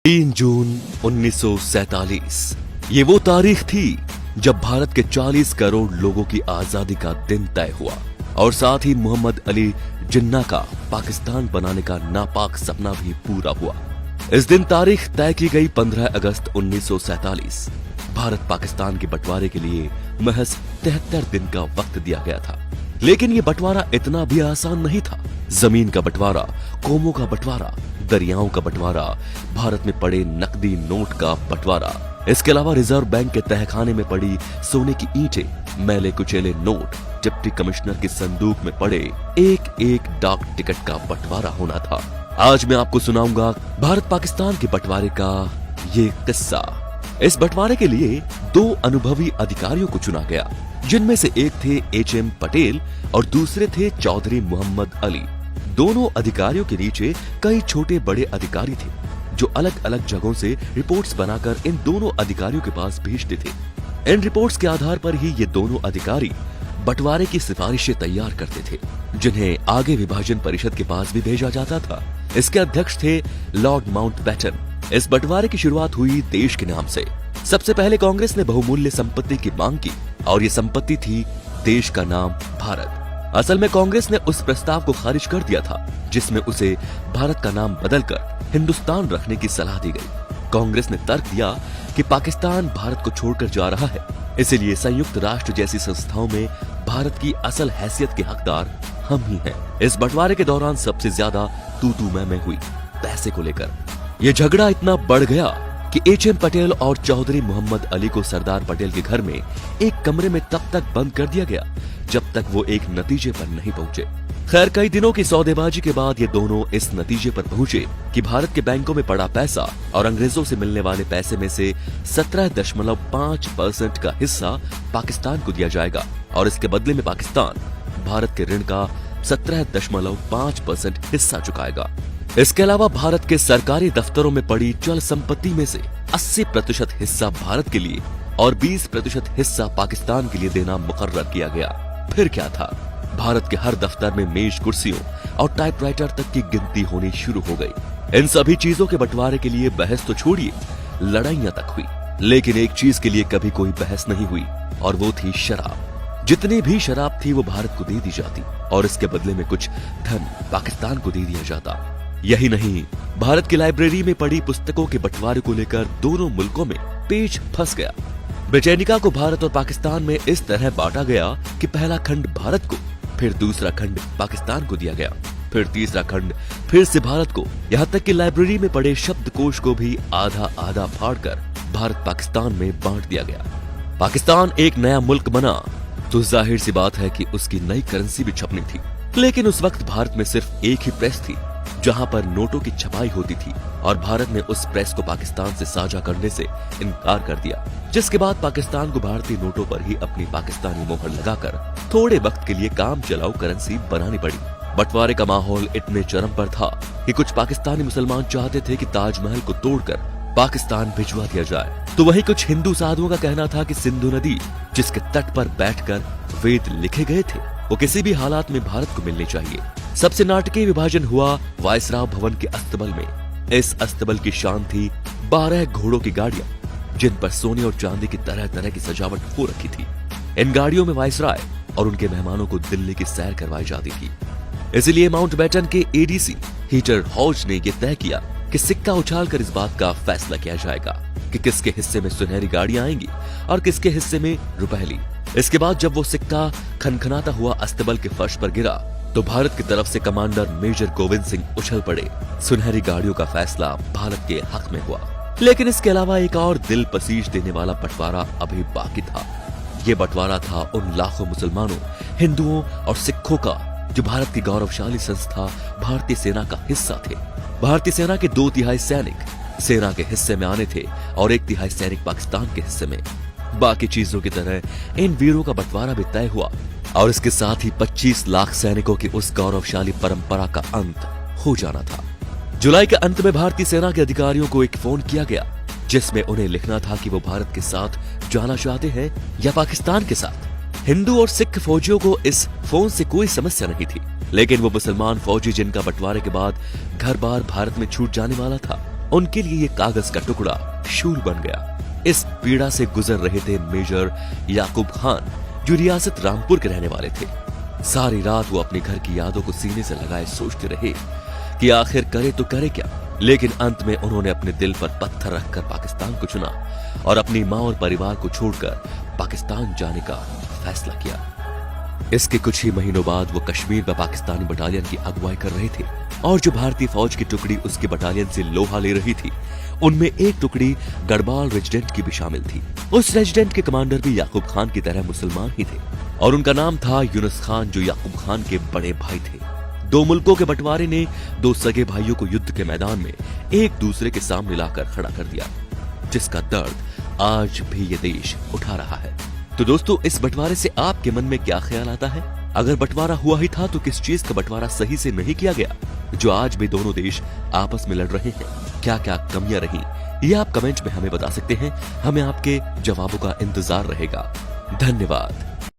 3 जून 1947 ये वो तारीख थी जब भारत के 40 करोड़ लोगों की आजादी का दिन तय हुआ और साथ ही मोहम्मद अली जिन्ना का पाकिस्तान बनाने का नापाक सपना भी पूरा हुआ। इस दिन तारीख तय की गई 15 अगस्त 1947। भारत पाकिस्तान के बंटवारे के लिए महज 73 दिन का वक्त दिया गया था, लेकिन ये बंटवारा इतना भी आसान नहीं था। जमीन का बंटवारा, कौमों का बंटवारा, दरियाओं का बंटवारा, भारत में पड़े नकदी नोट का बंटवारा, इसके अलावा रिजर्व बैंक के तहखाने में पड़ी सोने की ईंटें, मैले कुचेले नोट, डिप्टी कमिश्नर के संदूक में पड़े एक एक डाक टिकट का बंटवारा होना था। आज मैं आपको सुनाऊंगा भारत पाकिस्तान के बंटवारे का ये किस्सा। इस बंटवारे के लिए 2 अनुभवी अधिकारियों को चुना गया, जिनमें से एक थे HM पटेल और दूसरे थे चौधरी मोहम्मद अली। दोनों अधिकारियों के नीचे कई छोटे बड़े अधिकारी थे, जो अलग अलग जगहों से रिपोर्ट्स बनाकर इन दोनों अधिकारियों के पास भेजते थे। इन रिपोर्ट्स के आधार पर ही ये दोनों अधिकारी बंटवारे की सिफारिशें तैयार करते थे, जिन्हें आगे विभाजन परिषद के पास भी भेजा जाता था। इसके अध्यक्ष थे लॉर्ड माउंटबेटन। इस बंटवारे की शुरुआत हुई देश के नाम से। सबसे पहले कांग्रेस ने बहुमूल्य संपत्ति की मांग की और ये संपत्ति थी देश का नाम भारत। असल में कांग्रेस ने उस प्रस्ताव को खारिज कर दिया था, जिसमें उसे भारत का नाम बदलकर हिंदुस्तान रखने की सलाह दी गई। कांग्रेस ने तर्क दिया कि पाकिस्तान भारत को छोड़कर जा रहा है, इसलिए संयुक्त राष्ट्र जैसी संस्थाओं में भारत की असल हैसियत के हकदार हम ही हैं। इस बंटवारे के दौरान सबसे ज्यादा तू मैं हुई पैसे को लेकर। ये झगड़ा इतना बढ़ गया कि HM पटेल और चौधरी मोहम्मद अली को सरदार पटेल के घर में एक कमरे में तब तक बंद कर दिया गया जब तक वो एक नतीजे पर नहीं पहुंचे। खैर, कई दिनों की सौदेबाजी के बाद ये दोनों इस नतीजे पर पहुंचे कि भारत के बैंकों में पड़ा पैसा और अंग्रेजों से मिलने वाले पैसे में से 17.5% का हिस्सा पाकिस्तान को दिया जाएगा और इसके बदले में पाकिस्तान भारत के ऋण का 17.5% हिस्सा चुकाएगा। इसके अलावा भारत के सरकारी दफ्तरों में पड़ी चल संपत्ति में से 80% हिस्सा भारत के लिए और 20% हिस्सा पाकिस्तान के लिए देना मुकर्रर किया गया। फिर क्या था, भारत के हर दफ्तर में मेज कुर्सियों और टाइपराइटर तक की गिनती होनी शुरू हो गई। इन सभी चीजों के बंटवारे के लिए बहस तो छोड़िए, लड़ाइयां तक हुई, लेकिन एक चीज के लिए कभी कोई बहस नहीं हुई और वो थी शराब। जितनी भी शराब थी वो भारत को दे दी जाती और इसके बदले में कुछ धन पाकिस्तान को दे दिया जाता। यही नहीं, भारत की लाइब्रेरी में पड़ी पुस्तकों के बंटवारे को लेकर दोनों मुल्कों में पेच फंस गया। ब्रिटेनिका को भारत और पाकिस्तान में इस तरह बांटा गया कि पहला खंड भारत को, फिर दूसरा खंड पाकिस्तान को दिया गया, फिर तीसरा खंड फिर से भारत को। यहाँ तक कि लाइब्रेरी में पड़े शब्दकोश को भी आधा आधा फाड़कर भारत पाकिस्तान में बांट दिया गया। पाकिस्तान एक नया मुल्क बना तो जाहिर सी बात है कि उसकी नई करेंसी भी छपनी थी, लेकिन उस वक्त भारत में सिर्फ एक ही प्रेस थी जहां पर नोटों की छपाई होती थी और भारत ने उस प्रेस को पाकिस्तान से साझा करने से इनकार कर दिया, जिसके बाद पाकिस्तान को भारतीय नोटों पर ही अपनी पाकिस्तानी मोहर लगाकर थोड़े वक्त के लिए काम चलाऊ करेंसी बनानी पड़ी। बंटवारे का माहौल इतने चरम पर था कि कुछ पाकिस्तानी मुसलमान चाहते थे कि ताजमहल को तोड़कर पाकिस्तान भिजवा दिया जाए, तो वहीं कुछ हिंदू साधुओं का कहना था कि सिंधु नदी जिसके तट पर बैठकर वेद लिखे गए थे वो किसी भी हालात में भारत को मिलनी चाहिए। सबसे नाटकीय विभाजन हुआ वायसराय भवन के अस्तबल में। इस अस्तबल की शान थी 12 घोड़ों की गाड़ियां, जिन पर सोने और चांदी की तरह तरह की सजावट हो रखी थी। इन गाड़ियों में वायसराय और उनके मेहमानों को दिल्ली की सैर करवाई जाती थी। इसलिए माउंटबेटन के ADC हीटर हॉज ने यह तय किया कि सिक्का उछालकर इस बात का फैसला किया जाएगा कि किसके हिस्से में सुनहरी गाड़ियां आएंगी और किसके हिस्से में रुपहली। इसके बाद जब वो सिक्का खनखनाता हुआ अस्तबल के फर्श पर गिरा तो भारत की तरफ से कमांडर मेजर गोविंद सिंह उछल पड़े। सुनहरी गाड़ियों का फैसला भारत के हक में हुआ। लेकिन इसके अलावा एक और दिल पसीज देने वाला बंटवारा अभी बाकी था। ये बंटवारा था उन लाखों मुसलमानों, हिंदुओं और सिखों का जो भारत की गौरवशाली संस्था भारतीय सेना का हिस्सा थे। भारतीय सेना के 2/3 सैनिक सेना के हिस्से में आने थे और 1/3 सैनिक पाकिस्तान के हिस्से में। बाकी चीजों की तरह इन वीरों का बंटवारा भी तय हुआ और इसके साथ ही 25 लाख सैनिकों की उस गौरवशाली परंपरा का अंत हो जाना था। जुलाई के अंत में भारतीय सेना के अधिकारियों को एक फोन किया गया, जिसमें उन्हें लिखना था कि वो भारत के साथ जाना चाहते हैं या पाकिस्तान के साथ। हिंदू और सिख फौजियों को इस फोन से कोई समस्या नहीं थी, लेकिन वो मुसलमान फौजी जिनका बंटवारे के बाद घर बार भारत में छूट जाने वाला था, उनके लिए ये कागज का टुकड़ा शूल बन गया। इस पीड़ा से गुजर रहे थे मेजर याकूब खान, जो रियासत रामपुर के रहने वाले थे। सारी रात वो अपने घर की यादों को सीने से लगाए सोचते रहे कि आखिर करे तो करे क्या। लेकिन अंत में उन्होंने अपने दिल पर पत्थर रखकर पाकिस्तान को चुना और अपनी मां और परिवार को छोड़कर पाकिस्तान जाने का फैसला किया। इसके कुछ ही महीनों बाद वो कश्मीर में पाकिस्तानी बटालियन की अगुवाई कर रहे थे और जो भारतीय फौज की टुकड़ी उसके बटालियन से लोहा ले रही थी, उनमें एक टुकड़ी गढ़वाल रेजिडेंट की भी शामिल थी। उस रेजिडेंट के कमांडर भी याकूब खान की तरह मुसलमान ही थे और उनका नाम था यूनुस खान, जो याकूब खान के बड़े भाई थे। दो मुल्कों के बंटवारे ने दो सगे भाइयों को युद्ध के मैदान में एक दूसरे के सामने लाकर खड़ा कर दिया, जिसका दर्द आज भी ये देश उठा रहा है। तो दोस्तों, इस बंटवारे से आपके मन में क्या ख्याल आता है? अगर बंटवारा हुआ ही था तो किस चीज का बंटवारा सही से नहीं किया गया, जो आज भी दोनों देश आपस में लड़ रहे हैं? क्या क्या कमियां रही, ये आप कमेंट में हमें बता सकते हैं। हमें आपके जवाबों का इंतजार रहेगा। धन्यवाद।